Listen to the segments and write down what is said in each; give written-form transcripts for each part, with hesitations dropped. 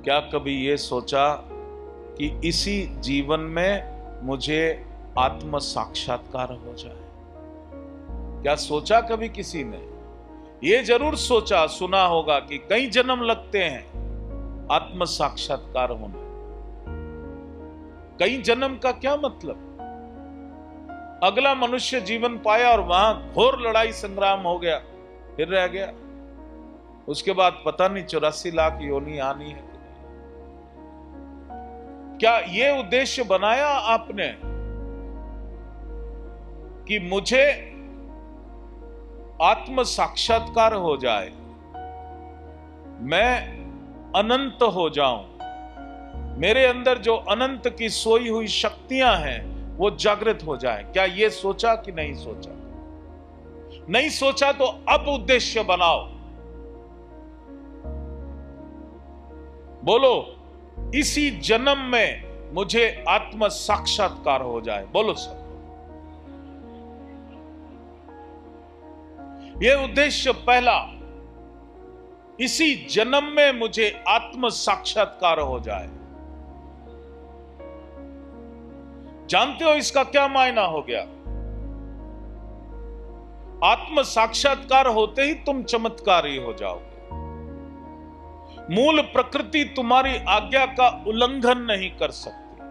क्या कभी ये सोचा कि इसी जीवन में मुझे आत्म साक्षात्कार हो जाए? क्या सोचा कभी किसी ने? ये जरूर सोचा, सुना होगा कि कई जन्म लगते हैं आत्म साक्षात्कार होने। कई जन्म का क्या मतलब? अगला मनुष्य जीवन पाया और वहां घोर लड़ाई संग्राम हो गया, फिर रह गया। उसके बाद पता नहीं 84 लाख योनि आनी है। क्या ये उद्देश्य बनाया आपने कि मुझे आत्म साक्षात्कार हो जाए, मैं अनंत हो जाऊं, मेरे अंदर जो अनंत की सोई हुई शक्तियां हैं वो जागृत हो जाए? क्या ये सोचा कि नहीं सोचा? नहीं सोचा तो अब उद्देश्य बनाओ। बोलो, इसी जन्म में मुझे आत्म साक्षात्कार हो जाए। बोलो सब। यह उद्देश्य पहला, इसी जन्म में मुझे आत्म साक्षात्कार हो जाए। जानते हो इसका क्या मायना हो गया? आत्म साक्षात्कार होते ही तुम चमत्कारी हो जाओगे। मूल प्रकृति तुम्हारी आज्ञा का उल्लंघन नहीं कर सकती।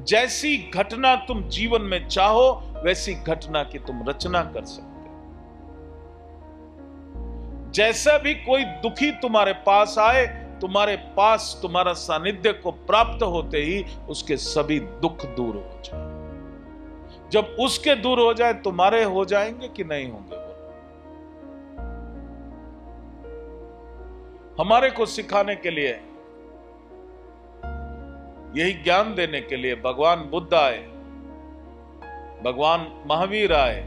जैसी घटना तुम जीवन में चाहो वैसी घटना की तुम रचना कर सकते। जैसा भी कोई दुखी तुम्हारे पास आए, तुम्हारे पास तुम्हारा सानिध्य को प्राप्त होते ही उसके सभी दुख दूर हो जाए। जब उसके दूर हो जाए, तुम्हारे हो जाएंगे कि नहीं होंगे? हमारे को सिखाने के लिए, यही ज्ञान देने के लिए भगवान बुद्ध आए, भगवान महावीर आए,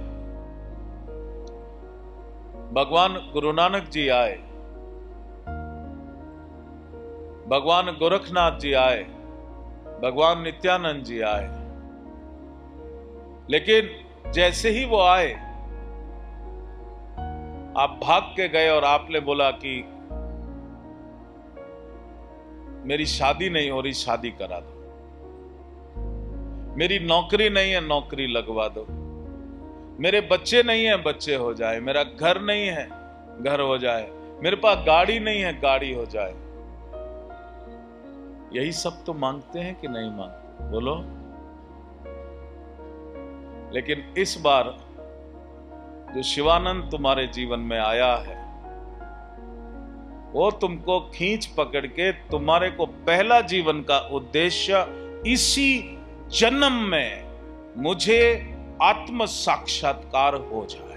भगवान गुरु नानक जी आए, भगवान गोरखनाथ जी आए, भगवान नित्यानंद जी आए। लेकिन जैसे ही वो आए, आप भाग के गए और आपने बोला कि मेरी शादी नहीं हो रही, शादी करा दो। मेरी नौकरी नहीं है, नौकरी लगवा दो। मेरे बच्चे नहीं है, बच्चे हो जाए। मेरा घर नहीं है, घर हो जाए। मेरे पास गाड़ी नहीं है, गाड़ी हो जाए। यही सब तो मांगते हैं कि नहीं मांगते? बोलो। लेकिन इस बार जो शिवानंद तुम्हारे जीवन में आया है, वो तुमको खींच पकड़ के तुम्हारे को पहला जीवन का उद्देश्य, इसी जन्म में मुझे आत्म साक्षात्कार हो जाए।